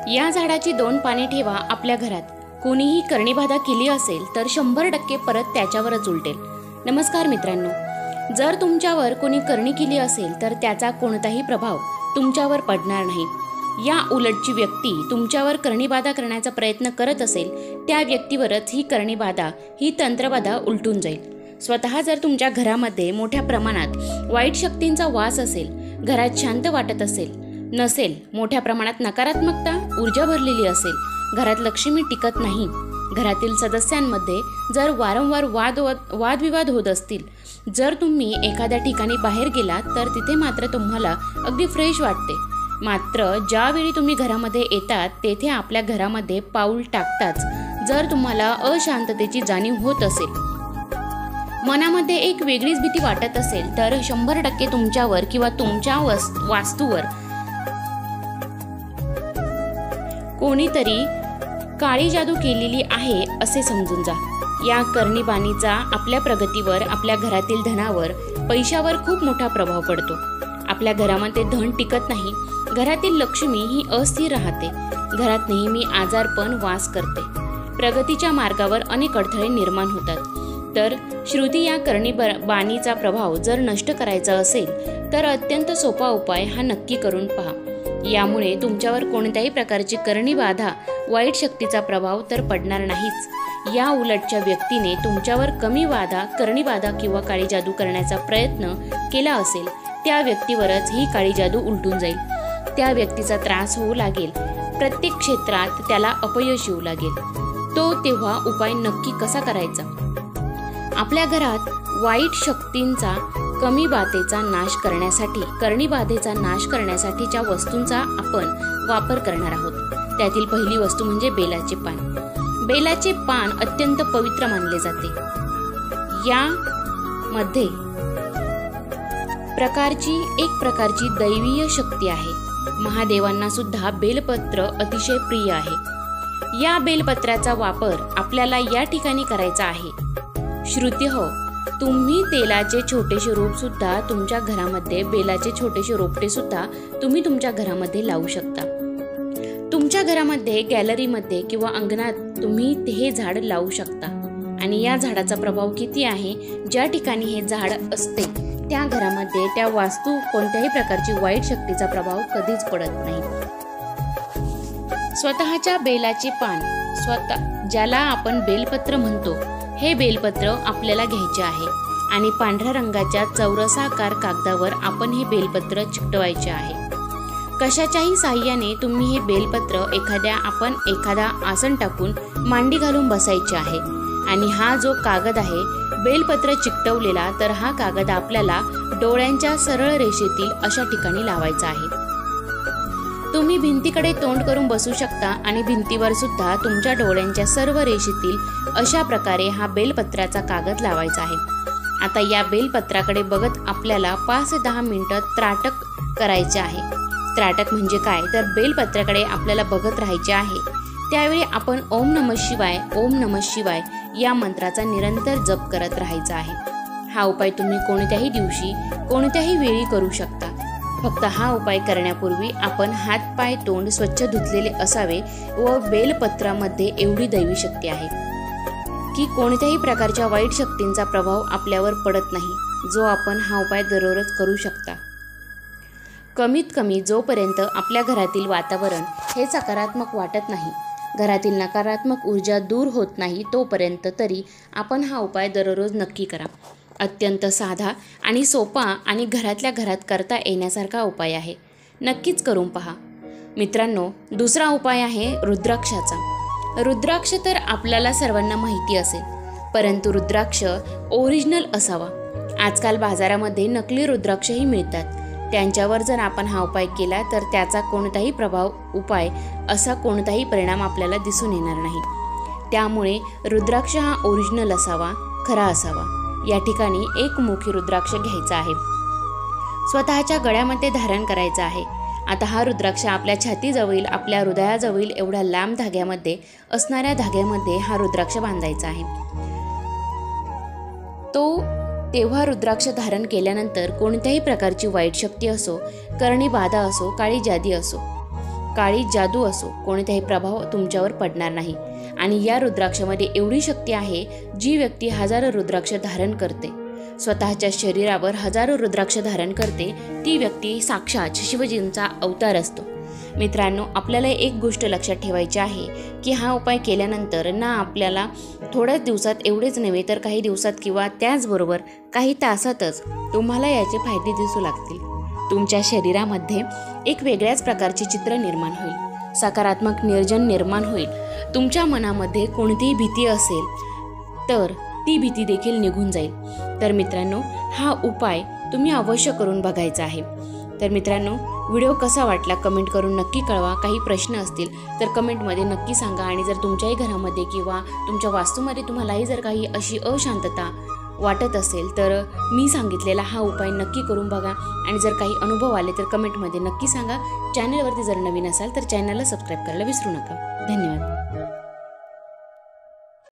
या झाडाची 2 पाने ठेवा आपल्या घरात. कोणीही करणीबाधा केली असेल तर 100% परत त्याच्यावरच उलटेल. नमस्कार मित्रांनो, जर तुमच्यावर कोणी करणी केली असेल तर त्याचा कोणताही प्रभाव तुमच्यावर पडणार नाही. या उलटची व्यक्ती तुमच्यावर करणीबाधा करण्याचा प्रयत्न करत असेल त्या व्यक्तीवरच ही करणीबाधा, ही तंत्रबाधा उलटून जाईल. स्वतः जर तुमच्या घरामध्ये मोठ्या प्रमाणात वाईट शक्तींचा वास असेल, घरात शांत वाटत नसेल, मोठ्या प्रमाणात नकारात्मकता ऊर्जा भरलेली असेल, घरात लक्ष्मी टिकत नाही, घरातील सदस्यांमध्ये जर वारंवार वादविवाद होत असतील, जर तुम्ही एखाद्या ठिकाणी बाहेर गेलात तर तिथे मात्र तुम्हाला अगदी फ्रेश वाटते, मात्र ज्यावेळी तुम्ही घरामध्ये येतात तेथे आपल्या घरामध्ये पाऊल टाकताच जर तुम्हाला अशांततेची जाणीव होत असेल, मनामध्ये एक वेगळीच भीती वाटत असेल तर 100% तुमच्यावर किंवा तुमच्या वास्तूवर कोणीतरी काळी जादू केलेली आहे असे समजून जा. या करणीबाणीचा आपल्या प्रगतीवर, आपल्या घरातील धनावर, पैशावर खूप मोठा प्रभाव पडतो. आपल्या घरामध्ये धन टिकत नाही, घरातील लक्ष्मी ही अस्थिर राहते, घरात नेहमी आजारपण वास करते, प्रगतीच्या मार्गावर अनेक अडथळे निर्माण होतात. तर श्रुती या करणीबाणीचा प्रभाव जर नष्ट करायचा असेल तर अत्यंत सोपा उपाय हा नक्की करून पहा. यामुळे तुमच्यावर कोणत्याही प्रकारची करणीबाधा, वाईट शक्तीचा प्रभाव तर पडणार नाहीच. या उलटच्या व्यक्तीने तुमच्यावर करणीबाधा किंवा काळी जादू करण्याचा प्रयत्न केला असेल त्या व्यक्तीवरच ही काळी जादू उलटून जाईल. त्या व्यक्तीचा त्रास होऊ लागेल, प्रत्येक क्षेत्रात त्याला अपयश येऊ लागेल. तो तेव्हा उपाय नक्की कसा करायचा? आपल्या घरात वाईट शक्तींचा, करणीबाधेचा नाश करण्यासाठीच्या वस्तूंचा आपण वापर करणार आहोत. त्यातील पहिली वस्तू म्हणजे बेलाचे पान. बेलाचे पान अत्यंत पवित्र मानले जाते. यामध्ये एक प्रकारची दैवीय शक्ती आहे. महादेवांना सुद्धा बेलपत्र अतिशय प्रिय आहे. या बेलपत्राचा वापर आपल्याला या ठिकाणी करायचा आहे. श्रुती हो, तुम्ही तेलाचे छोटेसे रोप सुद्धा तुमच्या घरामध्ये, बेलाचे छोटेसे रोपटे सुद्धा तुम्ही तुमच्या घरामध्ये लावू शकता. तुमच्या घरामध्ये, गॅलरीमध्ये किंवा अंगणात तुम्ही हे झाड लावू शकता. आणि या झाडाचा प्रभाव किती आहे, ज्या ठिकाणी हे झाड असते त्या घरामध्ये, त्या वास्तू कोणत्याही प्रकारची वाईट शक्तीचा प्रभाव कधीच पडत नाही. स्वतःच्या बेलाचे पान, ज्याला आपण बेलपत्र म्हणतो, हे बेलपत्र आपल्याला घ्यायचे आहे आणि पांढऱ्या रंगाच्या चौरसाकार कागदावर आपण हे बेलपत्र चिकटवायचे आहे. कशाच्याही साहाय्याने तुम्ही हे बेलपत्र एखादा आसन टाकून मांडी घालून बसायचे आहे. आणि हा जो कागद आहे बेलपत्र चिकटवलेला, तर हा कागद आपल्याला डोळ्यांच्या सरळ रेषेतील अशा ठिकाणी लावायचा आहे. तुम्ही भिंतीकडे तोंड करून बसू शकता आणि भिंतीवर सुद्धा तुमच्या डोळ्यांच्या सर्व रेषेतील अशा प्रकारे हा बेलपत्राचा कागद लावायचा आहे. आता या बेलपत्राकडे बघत आपल्याला 5 ते 10 मिनिटं त्राटक करायचे आहे. त्राटक म्हणजे काय, तर बेलपत्राकडे आपल्याला बघत राहायचे आहे. त्यावेळी आपण ओम नमः शिवाय, ओम नमः शिवाय या मंत्राचा निरंतर जप करत राहायचा आहे. हा उपाय तुम्ही कोणत्याही दिवशी, कोणत्याही वेळी करू शकता. फक्त हा उपाय करण्यापूर्वी आपण हात, पाय, तोंड स्वच्छ धुतलेले असावे व बेलपत्रामध्ये एवढी दैवी शक्ती आहे की कोणत्याही प्रकारच्या वाईट शक्तींचा प्रभाव आपल्यावर पडत नाही, जो आपण हा उपाय दररोज करू शकता. कमीत कमी जोपर्यंत आपल्या घरातील वातावरण हे सकारात्मक वाटत नाही, घरातील नकारात्मक ऊर्जा दूर होत नाही, तोपर्यंत तरी आपण हा उपाय दररोज नक्की करा. अत्यंत साधा आणि सोपा आणि घरातल्या घरात करता येण्यासारखा उपाय आहे. नक्कीच करून पहा. मित्रांनो, दुसरा उपाय आहे रुद्राक्षाचा. रुद्राक्ष तर आपल्याला सर्वांना माहिती असेल, परंतु रुद्राक्ष ओरिजिनल असावा. आजकाल बाजारामध्ये नकली रुद्राक्षही मिळतात. त्यांच्यावर जर आपण हा उपाय केला तर त्याचा कोणताही असा कोणताही परिणाम आपल्याला दिसून येणार नाही. त्यामुळे रुद्राक्ष हा ओरिजिनल असावा, खरा असावा. या ठिकाणी एक मुखी रुद्राक्ष घ्यायचा आहे, स्वतःच्या गळ्यामध्ये धारण करायचा आहे. आता हा रुद्राक्ष आपल्या छातीजवळील, आपल्या हृदयाजवळील एवढ्या लांब असणाऱ्या धाग्यामध्ये हा रुद्राक्ष बांधायचा आहे. तेव्हा रुद्राक्ष धारण केल्यानंतर कोणत्याही प्रकारची वाईट शक्ती असो, करणीबाधा असो, काळी जादी असो, काळी जादू असो, कोणताही प्रभाव तुमच्यावर पडणार नाही. आणि या रुद्राक्षामध्ये एवढी शक्ती आहे, जी व्यक्ती हजारो रुद्राक्ष धारण करते, स्वतःच्या शरीरावर हजारो रुद्राक्ष धारण करते, ती व्यक्ती साक्षात शिवजींचा अवतार असतो. मित्रांनो, आपल्याला एक गोष्ट लक्षात ठेवायची आहे की हा उपाय केल्यानंतर ना आपल्याला थोड्याच दिवसात, एवढेच नव्हे तर काही दिवसात किंवा त्याचबरोबर काही तासातच तुम्हाला याचे फायदे दिसू लागतील. तुमच्या शरीरामध्ये एक वेगळ्याच प्रकारचे चित्र निर्माण होईल, सकारात्मक निर्जन निर्माण होईल. तुमच्या मनामध्ये कोणतीही भीती असेल तर ती भीती देखील निघून जाईल. तर मित्रांनो, हा उपाय तुम्ही अवश्य करून बघायचा आहे. तर मित्रांनो, व्हिडिओ कसा वाटला कमेंट करून नक्की कळवा. काही प्रश्न असतील तर कमेंटमध्ये नक्की सांगा. आणि जर तुमच्याही घरामध्ये किंवा तुमच्या वास्तूमध्ये तुम्हालाही जर काही अशी अशांतता वाटत असेल तर मी सांगितलेला हा उपाय नक्की करून बघा. आणि जर काही अनुभव आले तर कमेंटमध्ये नक्की सांगा. चॅनलवरती जर नवीन असाल तर चॅनलला सबस्क्राईब करायला विसरू नका. धन्यवाद.